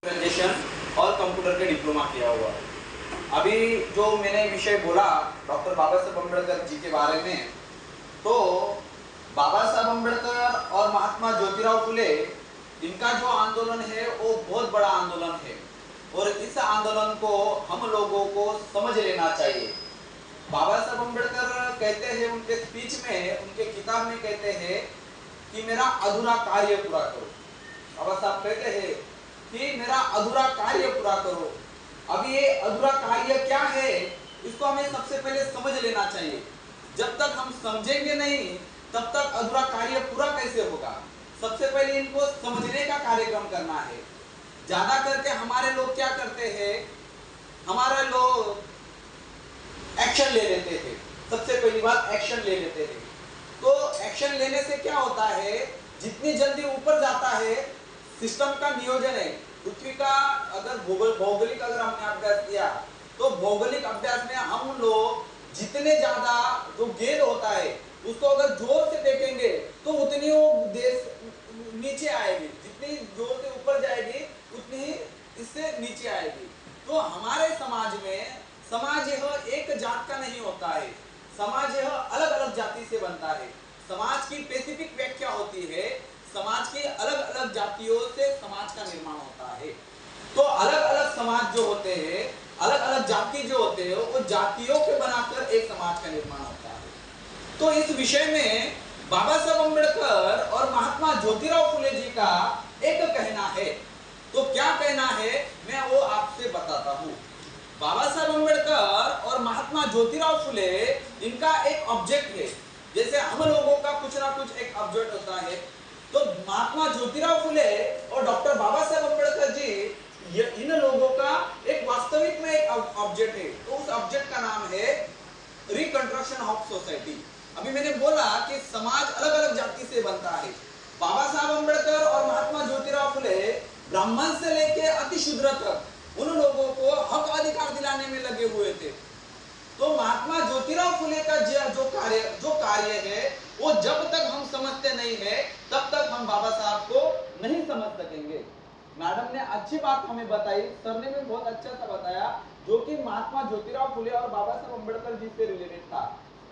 Graduation और computer के diploma किया हुआ है। अभी जो मैंने विषय बोला डॉक्टर बाबा साहब अम्बेडकर जी के बारे में, तो बाबा साहब अम्बेडकर और महात्मा ज्योतिराव फुले, इनका जो आंदोलन है वो बहुत बड़ा आंदोलन है और इस आंदोलन को हम लोगों को समझ लेना चाहिए। बाबा साहब अम्बेडकर कहते हैं उनके स्पीच में, उनके किताब में कहते हैं कि मेरा अधूरा कार्य पूरा करो। बाबा साहब कहते हैं कि मेरा अधूरा कार्य पूरा करो। अब ये अधूरा कार्य क्या है, इसको हमें सबसे पहले समझ लेना चाहिए। जब तक हम समझेंगे नहीं तब तक अधूरा कार्य पूरा कैसे होगा। सबसे पहले इनको समझने का कार्यक्रम करना है। ज्यादा करके हमारे लोग क्या करते हैं, हमारे लोग एक्शन ले लेते हैं। सबसे पहली बात एक्शन ले लेते हैं। तो एक्शन लेने से क्या होता है, जितनी जल्दी ऊपर जाता है, सिस्टम का नियोजन है पृथ्वी का। अगर भौगोलिक अगर हमने अभ्यास किया तो भौगोलिक अभ्यास में हम लोग जितने ज्यादा जो गेंद होता है उसको अगर जोर से फेंकेंगे तो उतनी वो देश नीचे आएगी, जितनी जोर से ऊपर जाएगी उतनी ही इससे नीचे आएगी। तो हमारे समाज में, समाज यह एक जात का नहीं होता है, समाज यह अलग अलग जाति से बनता है। समाज की स्पेसिफिक व्याख्या होती है, समाज की अलग अलग जातियों से समाज का निर्माण होता है। तो अलग अलग समाज जो होते हैं, अलग अलग जाति जो होते हैं, वो जातियों के बनाकर एक समाज का निर्माण होता है। तो इस विषय में बाबा साहब अम्बेडकर और महात्मा ज्योतिराव फुले जी का एक कहना है। तो क्या कहना है मैं वो आपसे बताता हूँ। बाबा साहब अम्बेडकर और महात्मा ज्योतिराव फुले, इनका एक ऑब्जेक्ट है। जैसे हम लोगों का कुछ ना कुछ एक ऑब्जेक्ट होता है, तो महात्मा ज्योतिराव फुले और डॉक्टर बाबा साहब अम्बेडकर जी, इन लोगों का एक वास्तविक में एक ऑब्जेक्ट है। तो उस ऑब्जेक्ट का नाम है रिकंस्ट्रक्शन ऑफ सोसाइटी। अभी मैंने बोला कि समाज अलग अलग जाति से बनता है। बाबा साहब अम्बेडकर और महात्मा ज्योतिराव फुले ब्राह्मण से लेकर अति शूद्र तक उन लोगों को हक अधिकार दिलाने में लगे हुए थे। तो महात्मा ज्योतिराव फुले का जो कार्य है वो जब तक हम समझते नहीं है तब तक हम बाबा साहब को नहीं समझ सकेंगे। मैडम ने अच्छी बात हमें बताई, सर ने भी बहुत अच्छा सा बताया, जो कि महात्मा ज्योतिराव फुले और बाबा साहब अम्बेडकर जी से रिलेटेड था।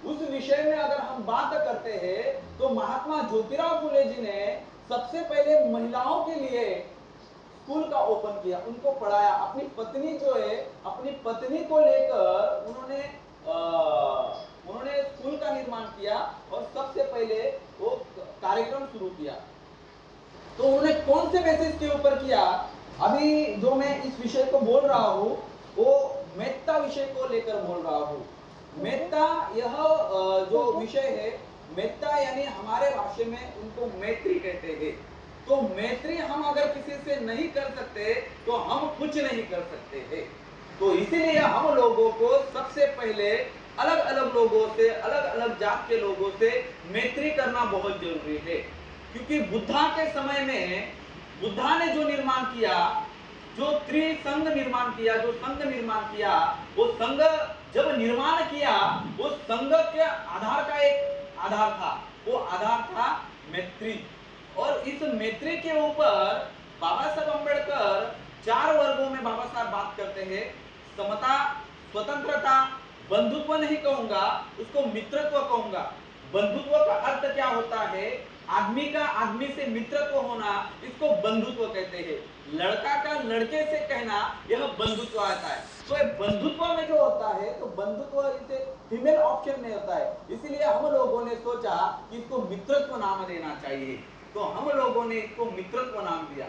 उस विषय में अगर हम बात करते हैं तो महात्मा ज्योतिराव फुले जी ने सबसे पहले महिलाओं के लिए स्कूल का ओपन किया, उनको पढ़ाया। अपनी पत्नी जो है, अपनी पत्नी को लेकर उन्होंने स्कूल का निर्माण किया और सबसे पहले वो कार्यक्रम शुरू किया। तो उन्होंने कौन से बेसिस के ऊपर किया, अभी जो मैं इस विषय को बोल रहा हूँ वो मेत्ता विषय को लेकर बोल रहा हूँ। मेत्ता यह जो विषय है, मेत्ता यानी हमारे भाषा में उनको मैत्री कहते हैं। तो मैत्री हम अगर किसी से नहीं कर सकते तो हम कुछ नहीं कर सकते हैं। तो इसीलिए हम लोगों को सबसे पहले अलग अलग लोगों से, अलग अलग जात के लोगों से मैत्री करना बहुत जरूरी है। क्योंकि बुद्धा के समय में बुद्धा ने जो निर्माण किया, जो त्रिसंघ निर्माण किया, जो संघ निर्माण किया, वो संघ जब निर्माण किया, वो संघ के आधार का एक आधार था, वो आधार था मैत्री। और इस मैत्री के ऊपर बाबा साहब अम्बेडकर 4 वर्गों में बाबा साहब बात करते हैं। समता, स्वतंत्रता, बंधुत्व नहीं कहूंगा, उसको मित्रत्व कहूंगा। बंधुत्व का अर्थ क्या होता है, आदमी का आदमी से मित्रत्व होना, इसको बंधुत्व कहते हैं। लड़का का लड़के से कहना, यह बंधुत्व आता है। तो ये बंधुत्व में जो होता है, तो बंधुत्व इसे फीमेल ऑप्शन में होता है, इसीलिए हम लोगों ने सोचा कि इसको मित्रत्व नाम देना चाहिए। तो हम लोगों ने इसको मित्रत्व नाम दिया।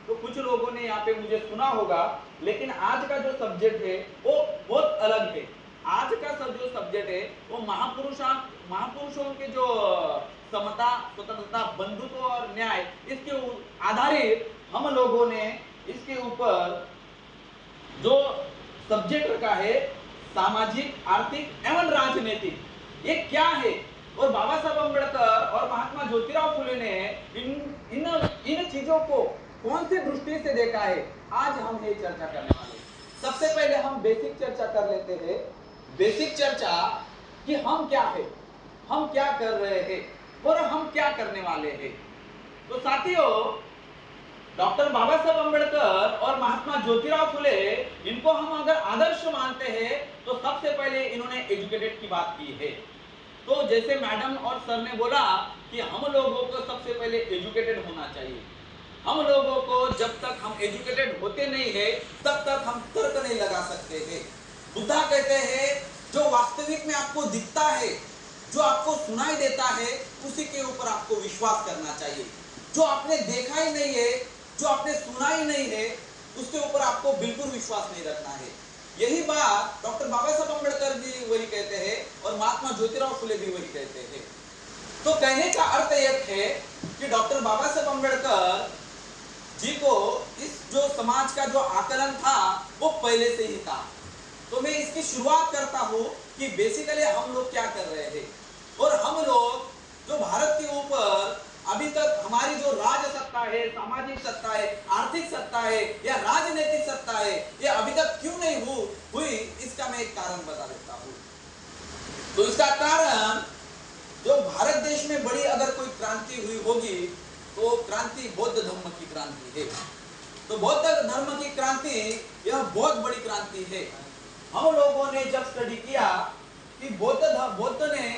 तो कुछ लोगों ने यहाँ पे मुझे सुना होगा, लेकिन आज का जो सब्जेक्ट है वो बहुत अलग है। आज का सब जो सब्जेक्ट है वो महापुरुषों के जो समता, स्वतंत्रता, बंधुत्व और न्याय, इसके आधारित हम लोगों ने इसके ऊपर जो सब्जेक्ट रखा है, सामाजिक, आर्थिक एवं राजनीतिक, ये क्या है और बाबा साहब अम्बेडकर और महात्मा ज्योतिराव फुले ने इन चीजों को कौन सी दृष्टि से देखा है, आज हम ये चर्चा करने वाले हैं। सबसे पहले हम बेसिक चर्चा कर लेते हैं। बेसिक चर्चा कि हम क्या है, हम क्या कर रहे हैं और हम क्या करने वाले हैं। तो साथियों, डॉक्टर बाबा साहब अम्बेडकर और महात्मा ज्योतिराव फुले, इनको हम अगर आदर्श मानते हैं तो सबसे पहले इन्होंने एजुकेटेड की बात की है। तो जैसे मैडम और सर ने बोला कि हम लोगों को सबसे पहले एजुकेटेड होना चाहिए। हम लोगों को जब तक हम एजुकेटेड होते नहीं है तब तक हम तर्क नहीं लगा सकते हैं। बुद्धा कहते हैं जो वास्तविक में आपको दिखता है, जो आपको सुनाई देता है, उसी के ऊपर आपको विश्वास करना चाहिए। जो आपने देखा ही नहीं है, जो आपने सुना ही नहीं है, उसके ऊपर आपको बिल्कुल विश्वास नहीं रखना है। यही बात डॉक्टर बाबा साहब अम्बेडकर जी वही कहते हैं और महात्मा ज्योतिराव फुले भी वही कहते हैं। तो कहने का अर्थ यह है कि डॉक्टर बाबा साहब अम्बेडकर जी को इस जो समाज का जो आकलन था वो पहले से ही था। तो मैं इसकी शुरुआत करता हूं कि बेसिकली हम लोग क्या कर रहे हैं और हम लोग जो भारत के ऊपर अभी तक हमारी जो राज सत्ता है, सामाजिक सत्ता है, आर्थिक सत्ता है या राजनीतिक सत्ता है, ये अभी तक क्यों नहीं हुई, इसका मैं एक कारण बता देता हूं। तो इसका कारण, जो भारत देश में बड़ी अगर कोई क्रांति हुई होगी तो क्रांति बौद्ध धर्म की क्रांति है। तो बौद्ध धर्म की क्रांति यह बहुत बड़ी क्रांति है। हम लोगों ने जब स्टडी किया कि बौद्ध ने,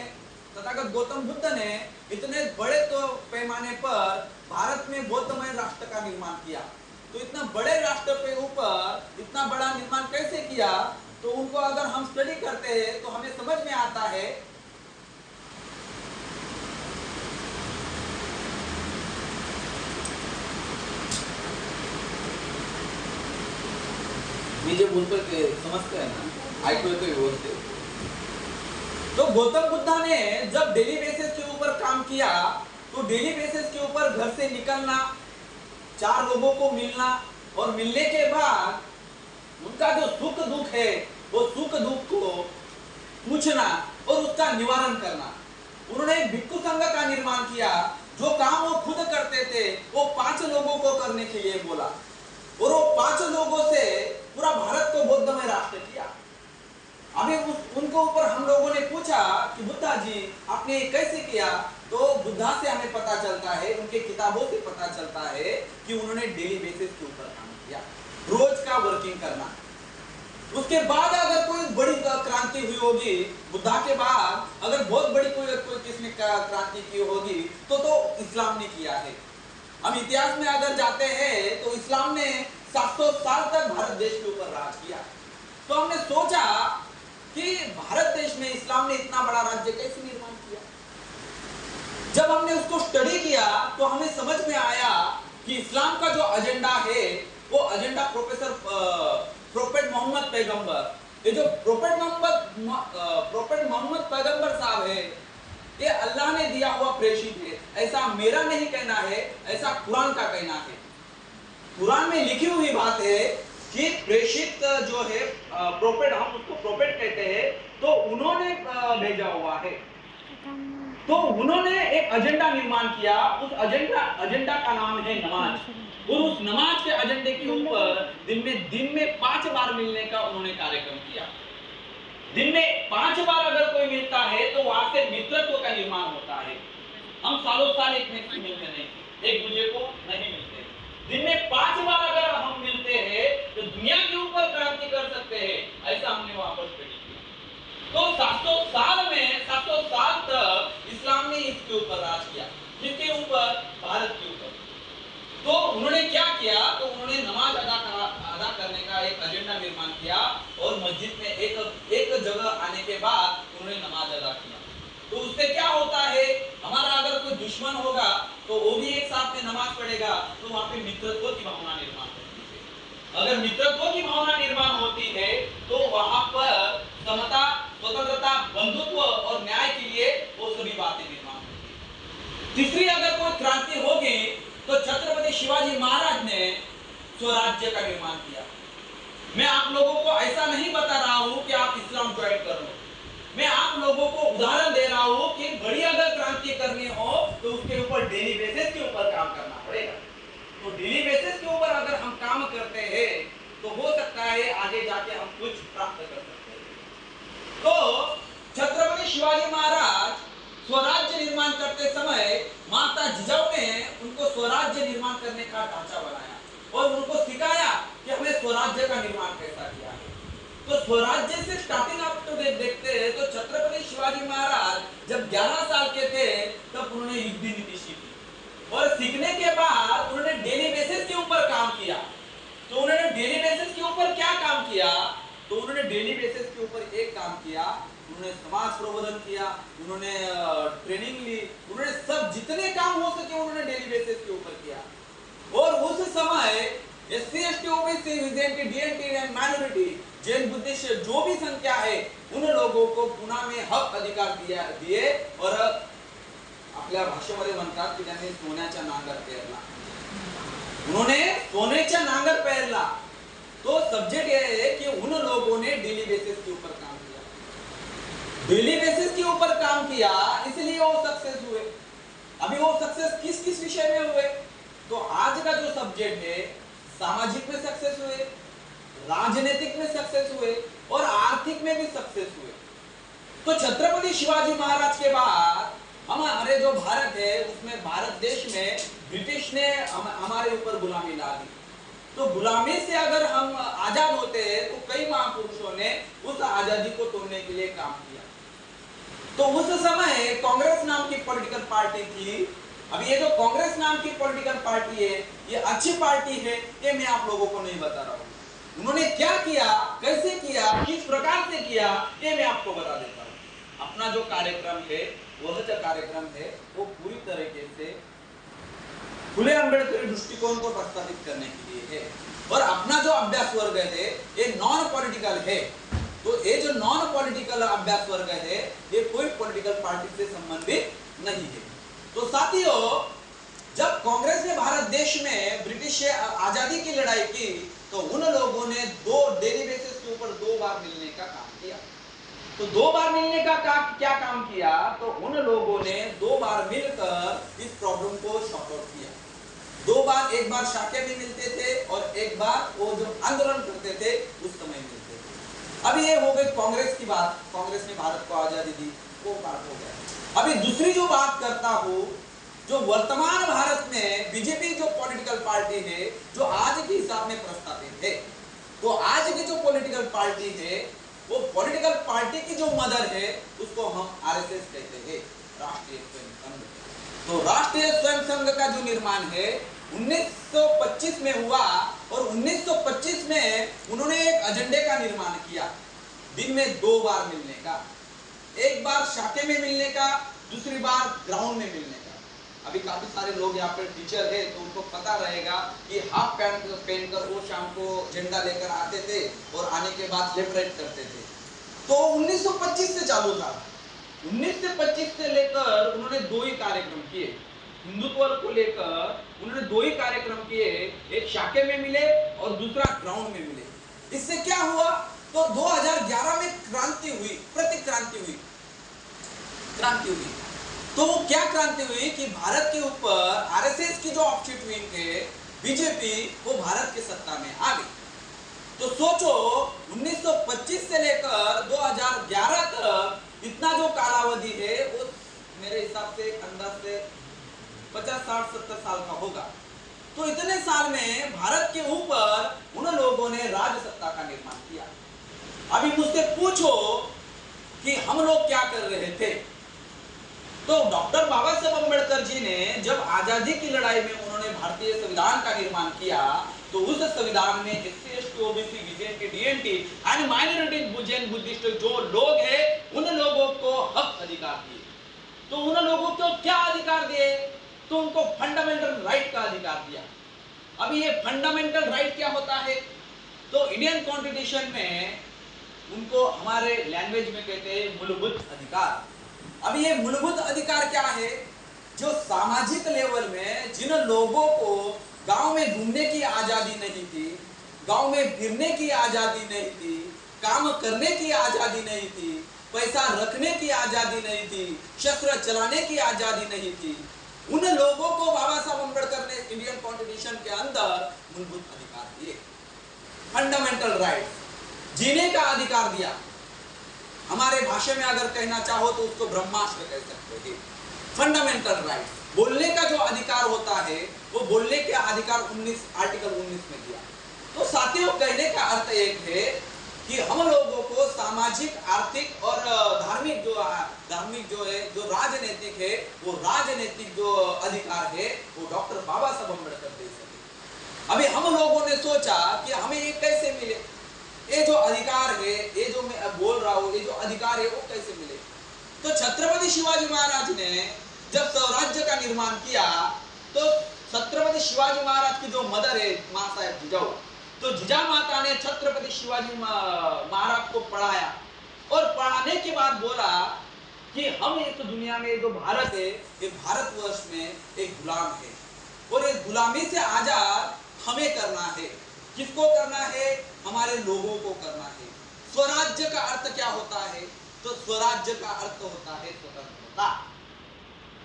तथागत गौतम बुद्ध ने इतने बड़े तो पैमाने पर भारत में बौद्धमय राष्ट्र का निर्माण किया, तो इतना बड़े राष्ट्र के ऊपर इतना बड़ा निर्माण कैसे किया, तो उनको अगर हम स्टडी करते हैं तो हमें समझ में आता है नीचे बोलते के समझते हैं ना, आईक्यू तो व्यवस्थित। तो गौतम बुद्धा ने जब डेली बेसिस के ऊपर काम किया तो डेली बेसिस के ऊपर घर से निकलना, चार लोगों को मिलना और मिलने के बाद उनका जो सुख दुख है वो सुख दुख को पूछना और उसका निवारण करना। उन्होंने एक भिक्षु संघ का निर्माण किया। जो काम वो खुद करते थे वो 5 लोगों को करने के लिए बोला और वो 5 लोगों से पूरा भारत को बौद्धमय राष्ट्र किया। अभी उनको ऊपर हम लोगों ने पूछा कि बुद्धा जी आपने कैसे किया, तो बुद्धा से हमें पता चलता है, उनके किताबों से पता चलता है कि उन्होंने डेली बेसिस के ऊपर काम किया, रोज का वर्किंग करना। उसके बाद अगर कोई बड़ी क्रांति हुई होगी, बुद्धा के बाद अगर बहुत बड़ी कोई किसने क्रांति की होगी तो इस्लाम ने किया है। हम इतिहास में अगर जाते हैं तो इस्लाम ने 700 साल तक भारत देश के ऊपर राज किया। तो हमने सोचा कि भारत देश में इस्लाम ने इतना बड़ा राज्य कैसे निर्माण किया। जब हमने उसको स्टडी किया तो हमें समझ में आया कि इस्लाम का जो एजेंडा है वो एजेंडा प्रोफेट मोहम्मद पैगंबर, ये जो प्रोफेट मोहम्मद पैगंबर साहब है, ये अल्लाह ने दिया हुआ प्रेषित है। ऐसा मेरा नहीं कहना है, ऐसा कुरान का कहना है। कुरान में लिखी हुई बात है कि प्रेषित जो है प्रोफेट, हम उसको प्रोफेट कहते हैं, तो उन्होंने भेजा हुआ है। तो उन्होंने एक एजेंडा निर्माण किया, उस एजेंडा का नाम है नमाज। और उस नमाज के एजेंडे के ऊपर दिन में 5 बार मिलने का उन्होंने कार्यक्रम किया। दिन में 5 बार अगर कोई मिलता है तो वहां से मित्रत्व का निर्माण होता है। हम सालों साल एक से मिलते नहीं, एक दूसरे को नहीं मिलते। दिन में 5 बार अगर हम मिलते हैं तो दुनिया के ऊपर क्रांति कर सकते हैं, ऐसा हमने वहां पर स्टडी किया। तो 700 साल तक इस्लाम ने इसके ऊपर राज किया। किसके ऊपर? भारत के ऊपर। तो उन्होंने क्या किया, तो उन्होंने नमाज अदा करने का एक एजेंडा निर्माण किया और मस्जिद में एक जगह आने के बाद उन्होंने नमाज अदा किया। तो उससे क्या होता है, हमारा अगर कोई दुश्मन होगा तो वो भी एक साथ में नमाज पढ़ेगा, तो वहां पे मित्रत्व की भावना निर्माण होती है। अगर मित्रत्व की भावना निर्माण होती है तो वहां पर समता, स्वतंत्रता, बंधुत्व और न्याय के लिए वो सभी बातें निर्माण होती है। तीसरी अगर कोई क्रांति होगी तो छत्रपति शिवाजी महाराज ने स्वराज्य का निर्माण किया। मैं आप लोगों को ऐसा नहीं बता रहा हूं कि आप इस्लाम ज्वाइन कर लो, मैं आप लोगों को उदाहरण दे रहा हूं कि बड़ी अगर क्रांति करनी हो तो उसके ऊपर डेली बेसिस के ऊपर काम करना पड़ेगा। तो डेली बेसिस के ऊपर अगर हम काम करते हैं तो हो सकता है आगे जाके हम कुछ प्राप्त कर सकते हैं। तो छत्रपति शिवाजी महाराज स्वराज्य निर्माण निर्माण करते समय माता जिजाऊ ने उनको स्वराज्य निर्माण करने का ढांचा बनाया और उनको सिखाया कि हमें स्वराज्य का निर्माण कैसा किया है। तो स्वराज्य से स्टार्टिंग आप तो देखते हैं तो छत्रपति शिवाजी महाराज जब 11 साल के थे तब उन्होंने युद्ध नीति सीखी और सीखने के बाद उन्होंने डेली बेसिस के ऊपर काम किया। तो उन्होंने डेली बेसिस के ऊपर क्या काम किया? तो उन्होंने डेली बेसिस के ऊपर एक काम किया, उन्होंने समाज प्रबोधन किया, उन्होंने ट्रेनिंग ली, उन्होंने सब जितने काम हो सके उन्होंने डेली बेसिस के ऊपर किया। और उस समय SC ST OBC VJNT DNT and minority Jain Buddhist जो भी संख्या है उन लोगों को पुन्हा में हक अधिकार दिए और आपल्या भाषेमध्ये म्हणतात की त्यांनी सोन्याचा नांगर पेरला। उन्होंने सोन्याचा नांगर पेरला। तो सब्जेक्ट ये है कि उन लोगों ने डेली बेसिस के ऊपर काम किया, डेली बेसिस के ऊपर काम किया, इसलिए वो सक्सेस हुए। अभी वो सक्सेस किस किस विषय में हुए? तो आज का जो सब्जेक्ट है सामाजिक में सक्सेस हुए, राजनीतिक में सक्सेस हुए और आर्थिक में भी सक्सेस हुए। तो छत्रपति शिवाजी महाराज के बाद हमारे जो भारत है उसमें भारत देश में ब्रिटिश ने हमारे ऊपर गुलामी ला दी। तो गुलामी से अगर हम आजाद होते हैं तो कई महापुरुषों ने उस आजादी को तोड़ने के लिए काम किया। तो उस समय कांग्रेस नाम की पॉलिटिकल पार्टी थी। अभी ये जो कांग्रेस नाम की पॉलिटिकल पार्टी है ये अच्छी पार्टी है, ये मैं आप लोगों को नहीं बता रहा हूँ। उन्होंने क्या किया, कैसे किया, किस प्रकार से किया, ये मैं आपको बता देता हूँ। अपना जो कार्यक्रम है वह जो कार्यक्रम है वो पूरी तरीके से फुले अंबेडकरी दृष्टिकोण को प्रस्तावित करने के लिए है और अपना जो अभ्यास वर्ग है ये नॉन पॉलिटिकल है। तो ये जो नॉन पॉलिटिकल अभ्यास वर्ग है ये कोई पॉलिटिकल पार्टी से संबंधित नहीं है। तो साथियों, जब कांग्रेस ने भारत देश में ब्रिटिश से आजादी की लड़ाई की तो उन लोगों ने डेली बेसिस के ऊपर 2 बार मिलने का काम किया। तो 2 बार मिलने का क्या काम किया? तो उन लोगों ने 2 बार मिलकर इस प्रॉब्लम को सॉर्ट आउट किया। 2 बार, एक बार शाखे में मिलते थे और एक बार वो जो आंदोलन करते थे उस समय मिलते थे। अभी ये हो गई कांग्रेस की बात, कांग्रेस ने भारत को आजादी दी, वो बात हो गया। अभी दूसरी जो बात करता हूँ, जो वर्तमान भारत में बीजेपी जो पॉलिटिकल पार्टी है जो आज के हिसाब में प्रस्तावित है, तो आज की जो पॉलिटिकल पार्टी है वो पॉलिटिकल पार्टी की जो मदर है उसको हम आरएसएस कहते हैं, राष्ट्रीय स्वयं संघ। तो राष्ट्रीय स्वयं संघ का जो निर्माण है 1925 में हुआ और 1925 में उन्होंने एक एजेंडे का निर्माण किया, दिन में 2 बार मिलने का, एक बार शाखे में मिलने का, दूसरी बार ग्राउंड में मिलने का। अभी काफी सारे लोग यहाँ पे टीचर है तो उनको पता रहेगा कि हाफ पैंट पहन कर वो शाम को झंडा लेकर आते थे और आने के बाद लेफ्ट राइट करते थे। तो 1925 से चालू था। 1925 से लेकर उन्होंने 2 ही कार्यक्रम किए, हिंदुत्व को लेकर उन्होंने 2 ही कार्यक्रम किए, एक शाखे में मिले और दूसरा ग्राउंड में मिले। इससे क्या हुआ? तो 2011 में क्रांति हुई, प्रतिक्रांति हुई, क्रांति हुई। तो क्या क्रांति हुई कि भारत के ऊपर आरएसएस की जो ऑफशूट विंग है बीजेपी वो भारत की सत्ता में आ गई। तो सोचो 1925 से लेकर 2011 तक इतना जो कालावधि है वो मेरे हिसाब से अंदाज से 50, 60, 70 साल का होगा। तो इतने साल में भारत के ऊपर उन लोगों ने राज सत्ता का निर्माण किया। अभी मुझसे पूछो कि हम लोग क्या कर रहे थे? तो डॉक्टर बाबा साहब अम्बेडकर जी ने जब आजादी की लड़ाई में उन्होंने भारतीय संविधान का निर्माण किया तो उस संविधान में SC ST OBC BJP DNT and minority Jain Buddhist जो लोग हैं उन लोगों को हक अधिकार दिए। तो उन लोगों को क्या अधिकार दिए? तो उनको फंडामेंटल राइट का अधिकार दिया। अभी ये फंडामेंटल राइट क्या होता है? तो इंडियन कॉन्स्टिट्यूशन में उनको हमारे लैंग्वेज में कहते हैं मूलभूत अधिकार। अब ये मूलभूत अधिकार क्या है? जो सामाजिक लेवल में जिन लोगों को गांव में घूमने की आजादी नहीं थी, गांव में फिरने की आजादी नहीं थी, काम करने की आजादी नहीं थी, पैसा रखने की आजादी नहीं थी, शस्त्र चलाने की आजादी नहीं थी, उन लोगों को बाबा साहब अम्बेडकर ने इंडियन कॉन्स्टिट्यूशन के अंदर मूलभूत अधिकार दिए, फंडामेंटल राइट, जीने का अधिकार दिया। हमारे भाषा में अगर कहना चाहो तो उसको ब्रह्मास्त्र कह सकते हैं। फंडामेंटल राइट, बोलने का जो अधिकार होता है वो बोलने के अधिकार 19 आर्टिकल 19 में दिया। तो साथियों, कहने का अर्थ एक है कि हम लोगों को सामाजिक, आर्थिक और धार्मिक जो है, जो राजनीतिक है, वो राजनीतिक जो अधिकार है वो डॉक्टर बाबा साहब अम्बेडकर दे सके। अभी हम लोगों ने सोचा कि हमें ये कैसे मिले, ये जो अधिकार है, ये जो मैं बोल रहा हूँ, ये जो अधिकार है वो कैसे मिले। तो छत्रपति शिवाजी महाराज ने जब स्वराज्य का निर्माण किया तो छत्रपति शिवाजी महाराज की जो मदर है मां साहेब जिजाऊ, तो जिजा माता ने छत्रपति शिवाजी महाराज को पढ़ाया और पढ़ाने के बाद बोला कि हम इस दुनिया में जो भारत है, ये भारतवर्ष में एक गुलाम है और इस गुलामी से आजाद हमें करना है। किसको करना है? हमारे लोगों को करना है। स्वराज्य का अर्थ क्या होता है? तो स्वराज्य का अर्थ होता है स्वतंत्रता।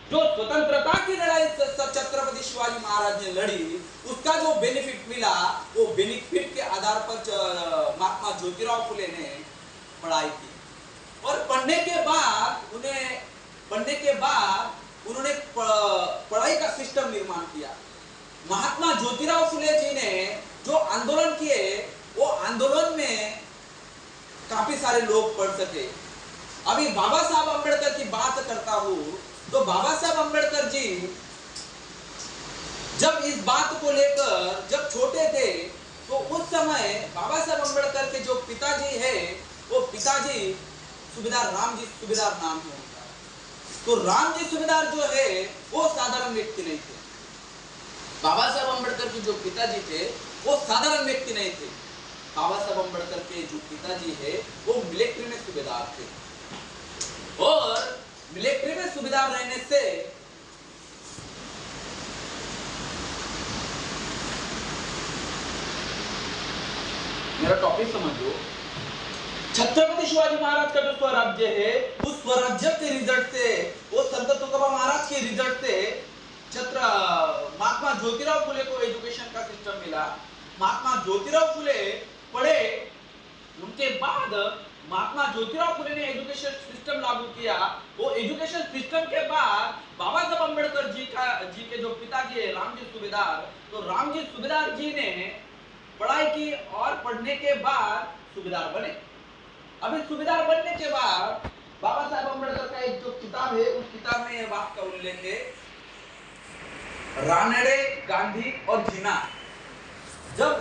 जो स्वतंत्रता की लड़ाई छत्रपति शिवाजी महाराज ने लड़ी, उसका जो बेनिफिट मिला, वो बेनिफिट के आधार पर महात्मा ज्योतिराव फुले ने पढ़ाई की और पढ़ने के बाद उन्होंने पढ़ाई का सिस्टम निर्माण किया। महात्मा ज्योतिराव फुले जी ने जो आंदोलन किए, वो आंदोलन में काफी सारे लोग पढ़ सके। अभी बाबा साहब अम्बेडकर की बात करता हूं तो बाबा साहब अम्बेडकर जी जब इस बात को लेकर जब छोटे थे तो उस समय बाबा साहब अम्बेडकर के जो पिताजी है, वो पिताजी सूबेदार रामजी सूबेदार नाम है उनका। तो रामजी सूबेदार जो है वो साधारण व्यक्ति नहीं थे। बाबा साहब अम्बेडकर के जो पिताजी थे वो साधारण व्यक्ति नहीं थे। बाबा साहब अम्बेडकर के जो पिताजी है वो मिलिट्री में सूबेदार थे और मिलिट्री में सूबेदार रहने से मेरा टॉपिक समझो। छत्रपति शिवाजी महाराज का जो स्वराज्य है, उस स्वराज्य के रिजल्ट से, वो संत तुकोबा महाराज के रिजल्ट से महात्मा ज्योतिराव फुले को एजुकेशन का सिस्टम मिला। महात्मा ज्योतिराव फुले पढ़े, उनके बाद महात्मा ज्योतिराव फुले ने एजुकेशन सिस्टम लागू किया। वो एजुकेशन सिस्टम के बाद बाबा साहब अम्बेडकर जी के जो पिताजी है रामजी सूबेदार, तो रामजी सूबेदार जी ने पढ़ाई की और पढ़ने के बाद सूबेदार बने। अभी सूबेदार बनने के बाद बाबा साहब अम्बेडकर का एक जो किताब है, उस किताब में यह बात का उल्लेख है, रानडे, गांधी और जिन्ना। जब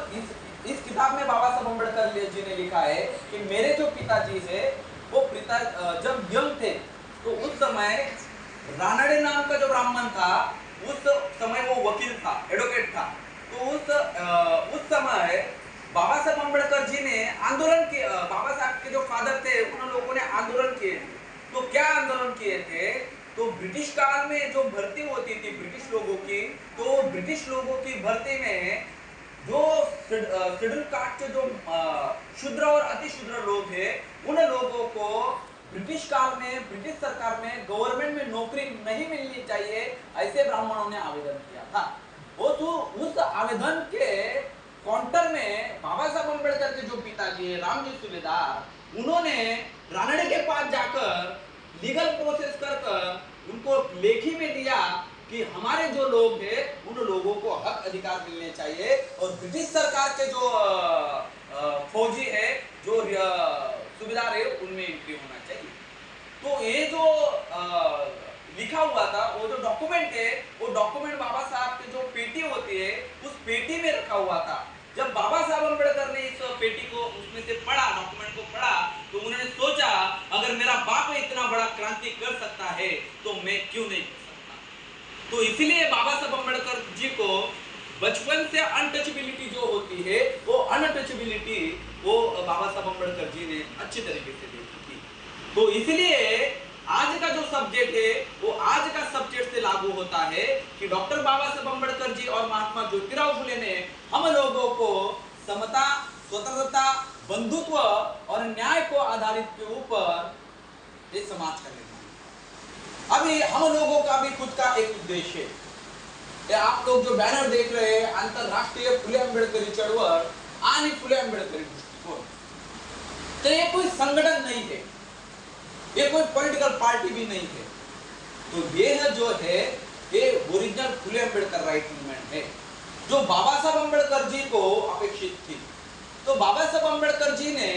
इस किताब में बाबा साहब अम्बेडकर जी ने लिखा है कि मेरे जो पिताजी है वो जब यंग थे तो उस समय रानडे नाम का जो ब्राह्मण था, उस समय वो वकील था, एडवोकेट था। तो उस समय बाबा साहब अम्बेडकर जी ने आंदोलन किया। बाबा साहब के जो फादर थे उन लोगों ने आंदोलन किए। तो क्या आंदोलन किए थे? तो ब्रिटिश काल में जो भर्ती होती थी ब्रिटिश लोगों की, तो ब्रिटिश लोगों की भर्ती में जो शेड्यूल कास्ट के जो शूद्र और अति शूद्र लोग हैं, उन लोगों को ब्रिटिश काल में, ब्रिटिश सरकार में गवर्नमेंट में नौकरी नहीं मिलनी चाहिए, ऐसे ब्राह्मणों ने आवेदन किया था। वो तो उस आवेदन के काउंटर में बाबा साहब अम्बेडकर के जो पिताजी है रामजी सूबेदार, उन्होंने रानडे के पास जाकर लीगल प्रोसेस कर उनको लेखी में दिया कि हमारे जो लोग हैं उन लोगों को हक अधिकार मिलने चाहिए और ब्रिटिश सरकार के जो फौजी है, जो सूबेदार है, उनमें एंट्री होना चाहिए। तो ये जो लिखा हुआ था, वो जो डॉक्यूमेंट है, वो डॉक्यूमेंट बाबा साहब की जो पेटी होती है उस पेटी में रखा हुआ था। जब बाबा साहब अम्बेडकर ने इस पेटी को उसमें से पढ़ा, डॉक्यूमेंट को पढ़ा, तो उन्होंने सोचा अगर मेरा बाप इतना बड़ा क्रांति कर सकता है तो मैं क्यों नहीं कर सकता। तो इसलिए बाबा साहब अम्बेडकर जी को बचपन से अनटचेबिलिटी जो होती है, वो अनटचेबिलिटी वो बाबा साहब अम्बेडकर जी ने अच्छी तरीके से देखी थी। तो इसलिए आज का जो सब्जेक्ट है वो आज का सब्जेक्ट से लागू होता है कि डॉक्टर बाबा साहब अम्बेडकर जी और महात्मा ज्योतिराव फुले ने हम लोगों को समता, स्वतंत्रता, बंधुत्व और न्याय को आधारित के ऊपर इस समाज का निर्माण। अभी हम लोगों का भी खुद का एक उद्देश्य है। ये आप लोग जो बैनर देख रहे हैं, अंतरराष्ट्रीय फुले अम्बेडकरी चळवळ आणि फुले अम्बेडकरी दृष्टिकोन, तो ये कोई संगठन नहीं है, ये कोई पॉलिटिकल पार्टी भी नहीं है। तो ये जो है ये ओरिजिनल फुले अंबेडकर राइट मूवमेंट है जो बाबा साहब अंबेडकर जी को अपेक्षित थी। तो बाबा साहब अंबेडकर जी ने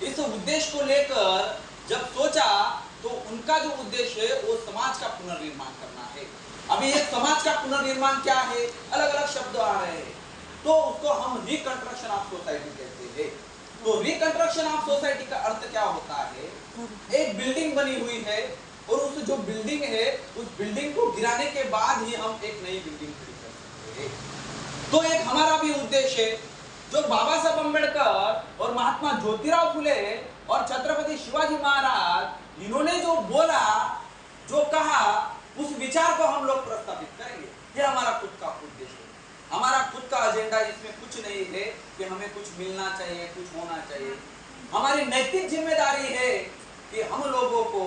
इस उद्देश्य को लेकर जब सोचा तो उनका जो उद्देश्य है वो समाज का पुनर्निर्माण करना है। अभी ये समाज का पुनर्निर्माण क्या है, अलग अलग शब्द आ रहे हैं, तो उसको हम रिकंस्ट्रक्शन ऑफ सोसाइटी कहते हैं। तो रिकंस्ट्रक्शन ऑफ सोसाइटी का अर्थ क्या होता है, एक बिल्डिंग बनी हुई है और उस जो बिल्डिंग है उस बिल्डिंग को गिराने के बाद ही हम एक नई बिल्डिंग खड़ी कर सकते हैं। तो एक हमारा भी उद्देश्य है जो बाबा साहब अंबेडकर और महात्मा ज्योतिराव फुले और छत्रपति शिवाजी महाराज इन्होंने जो बोला जो कहा उस विचार को हम लोग प्रस्तावित करेंगे। ये हमारा खुद का उद्देश्य है, हमारा खुद का एजेंडा। इसमें कुछ नहीं है कि हमें कुछ मिलना चाहिए, कुछ होना चाहिए। हमारी नैतिक जिम्मेदारी है कि हम लोगों को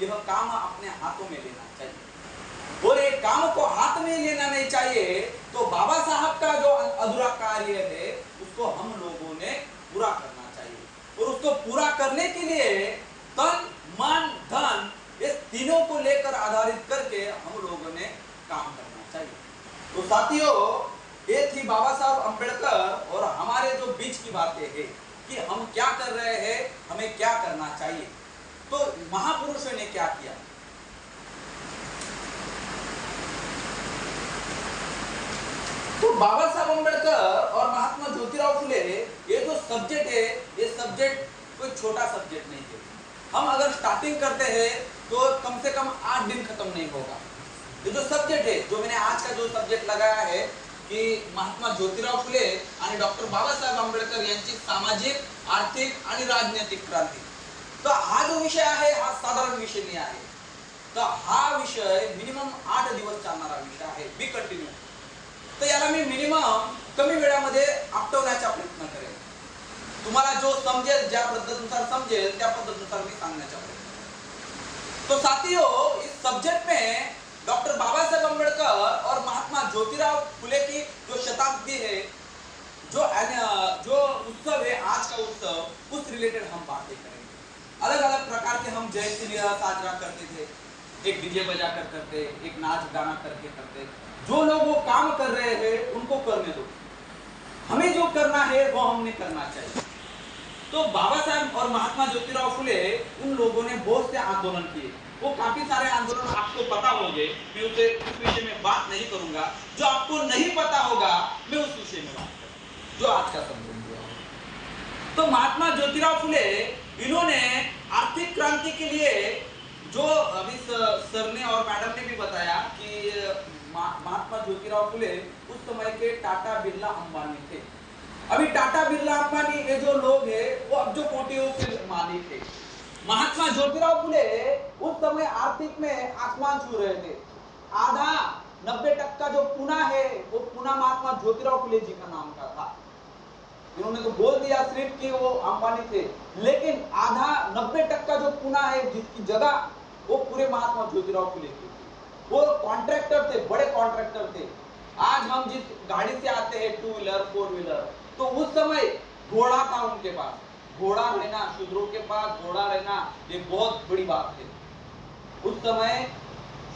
यह काम अपने हाथों में लेना चाहिए और एक काम को हाथ में लेना नहीं चाहिए। तो बाबा साहब का जो अधूरा कार्य है उसको हम लोगों ने पूरा करना चाहिए और उसको पूरा करने के लिए तन मन धन इस तीनों को लेकर आधारित करके हम लोगों ने काम करना चाहिए। तो साथियों ये थी बाबा साहब अंबेडकर और हमारे जो बीच की बातें हैं कि हम क्या कर रहे हैं, हमें क्या करना चाहिए। तो महापुरुषों ने क्या किया, तो बाबा साहब अंबेडकर और महात्मा ज्योतिराव फुले ये जो सब्जेक्ट है ये सब्जेक्ट कोई छोटा सब्जेक्ट नहीं है। हम अगर स्टार्टिंग करते हैं तो कम से कम 8 दिन खत्म नहीं होगा। ये जो सब्जेक्ट है जो मैंने आज का जो सब्जेक्ट लगाया है की महात्मा ज्योतिराव फुले आणि डॉक्टर बाबासाहेब आंबेडकर यांची सामाजिक आर्थिक आणि राजनैतिक क्रांती। तो हा जो विषय आहे हा साधारण विषय नाही आहे, तर हा विषय मिनिमम 8 दिवस चालणारा विषय आहे, बी कंटिन्यू। तर याला मी मिनिमम कमी वेळामध्ये आपटवण्याचा प्रयत्न करेन, तुम्हाला जो समजेल ज्या पद्धतीनुसार समजेल त्या पद्धतीनुसार मी सांगण्याचा प्रयत्न। तो साथियों इस सब्जेक्ट में डॉक्टर बाबा साहब अम्बेडकर और महात्मा ज्योतिराव फुले की जो शताब्दी है जो उत्सव है आज का उत्सव उस रिलेटेड हम बातें करेंगे। अलग अलग प्रकार के हम जयंती साजरा करते थे, एक डीजे बजा कर करते, एक नाच गाना करके करते। जो लोग वो काम कर रहे हैं उनको करने दो, हमें जो करना है वो हमने करना चाहिए। तो बाबा साहब और महात्मा ज्योतिराव फुले उन लोगों ने बहुत से आंदोलन किए, वो काफी सारे आंदोलन आपको पता होंगे, मैं उस विषय में बात नहीं करूंगा। जो आपको नहीं पता होगा मैं उस विषय में बात करूंगा जो आज का संबंध है। तो महात्मा ज्योतिराव फुले इन्होंने आर्थिक क्रांति के लिए जो अभी सर ने और मैडम ने भी बताया कि महात्मा ज्योतिराव फुले उस समय के टाटा बिरला अंबानी थे। अभी टाटा बिरला अंबानी ये जो लोग हैं वो अब जो कोटियों के मालिक थे। महात्मा ज्योतिराव फुले उस समय आर्थिक में आसमान छू रहे थे। आधा 90% जो पुना है वो पुना महात्मा ज्योतिराव फुले जी का नाम का था। इन्होंने तो बोल दिया सिर्फ कि वो अंबानी थे, लेकिन आधा 90% जो पुना है जिसकी जगह वो पूरे महात्मा ज्योतिराव फुले की थी। वो कॉन्ट्रैक्टर थे, बड़े कॉन्ट्रैक्टर थे। आज हम जिस गाड़ी से आते हैं 2 व्हीलर 4 व्हीलर, तो उस समय घोड़ा था उनके पास। घोड़ा रहना, शूद्रों के पास घोड़ा रहना ये बहुत बड़ी बात है। उस समय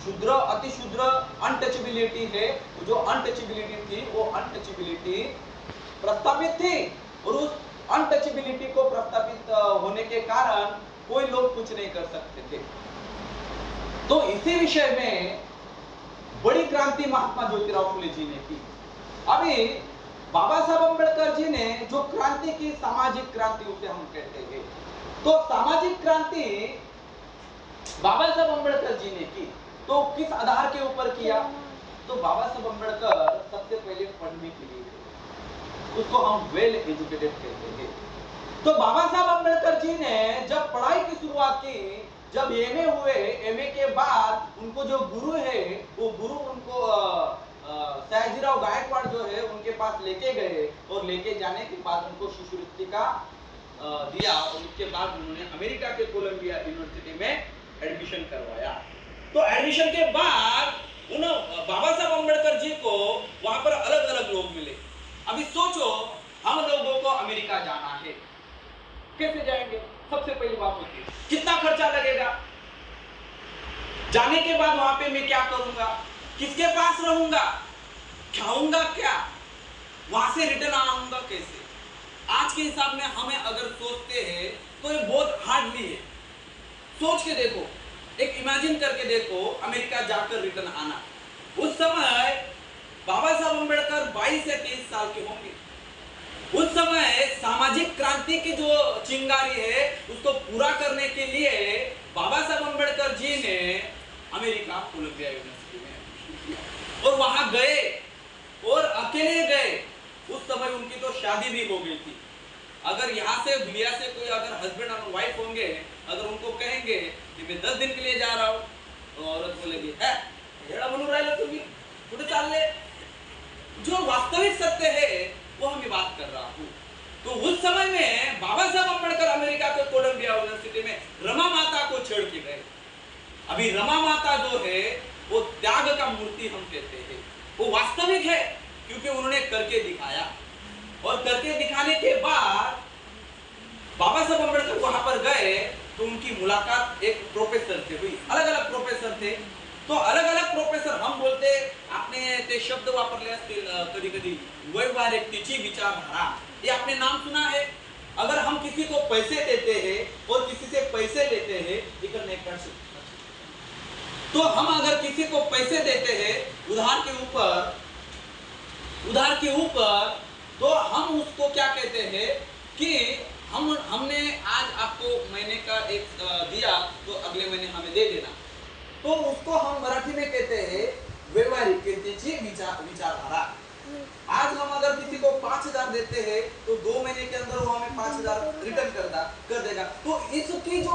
शूद्र अति शूद्र अनटचेबिलिटी है, जो अनटचेबिलिटी थी वो अनटचेबिलिटी प्रस्तावित थी और उस अनटचेबिलिटी को प्रस्तावित होने के कारण कोई लोग कुछ नहीं कर सकते थे। तो इसी विषय में बड़ी क्रांति महात्मा ज्योतिराव फुले जी ने की। अभी बाबा साहब अम्बेडकर जी ने जो क्रांति की सामाजिक क्रांति उसे हम कहते हैं। तो सामाजिक क्रांति बाबा साहब अम्बेडकर जी ने की, तो किस आधार के ऊपर किया? तो बाबा साहब अम्बेडकर सबसे पहले पढ़ने के लिए, उसको हम वेल एजुकेटेड कहते हैं। तो बाबा साहब अम्बेडकर जी ने जब पढ़ाई की शुरुआत की, जब एमए हुए, एमए के बाद उनको जो गुरु है वो गुरु उनको सयाजीराव गायकवाड़ जो है उनके पास लेके गए और लेके जाने के बाद उनको शिष्यवृत्ति का दिया और उसके बाद उन्होंने अमेरिका के कोलंबिया यूनिवर्सिटी में एडमिशन करवाया। तो एडमिशन के बाद उन बाबा साहब अम्बेडकर जी को वहां पर अलग अलग लोग मिले। अभी सोचो हम लोगों को अमेरिका जाना है, कैसे जाएंगे? सबसे पहली बात होती है कितना खर्चा लगेगा? जाने के बाद वहां पे मैं क्या करूंगा, किसके पास रहूंगा, खाऊंगा क्या, वहां से रिटर्न आऊंगा कैसे। आज के हिसाब में हमें अगर सोचते हैं तो ये बहुत हार्डली है। सोच के देखो, एक इमेजिन करके देखो, अमेरिका जाकर रिटर्न आना। उस समय बाबा साहब अम्बेडकर 22 या 23 साल के होंगे। उस समय सामाजिक क्रांति की जो चिंगारी है उसको पूरा करने के लिए बाबा साहब अम्बेडकर जी ने अमेरिका कोलंबिया यूनिवर्सिटी में और वहां गए और अकेले गए। उस समय उनकी तो शादी भी हो गई थी। अगर यहाँ से दुनिया से कोई अगर हस्बैंड और वाइफ होंगे, अगर उनको कहेंगे कि मैं 10 दिन के लिए जा रहा हूँ, तो औरत बोलेगी है हेड़ा बनू रहा तुम्ही कुठे चालले। जो वास्तविक सत्य है वो हमें बात कर रहा हूँ। तो उस समय में बाबा साहब अम्बेडकर अमेरिका के कोलंबिया यूनिवर्सिटी में रमा माता को छेड़ के गए। अभी रमा माता जो है वो त्याग का मूर्ति हम कहते हैं, वो वास्तविक है क्योंकि उन्होंने करके दिखाया। और करके दिखाने के बाद बाबा साहब अम्बेडकर वहां पर गए तो उनकी मुलाकात एक प्रोफेसर से हुई। अलग अलग प्रोफेसर थे, तो अलग अलग प्रोफेसर हम बोलते, आपने ते शब्द वापरले असतील कधी कधी, वैवाहिक तिची विचारधारा, ये आपने नाम सुना है। अगर हम किसी को पैसे देते हैं और किसी से पैसे लेते हैं, इकन नहीं कर सकते। तो हम अगर किसी को पैसे देते हैं उधार के ऊपर, तो हम उसको क्या कहते हैं कि हमने आज आपको महीने का एक दिया तो अगले महीने हमें दे देना। तो उसको हम मराठी में कहते हैं व्यवहारिक विचारधारा। आज हम अगर किसी को 5,000 देते हैं तो 2 महीने के अंदर वो हमें 5,000 रिटर्न कर देगा। तो इसकी जो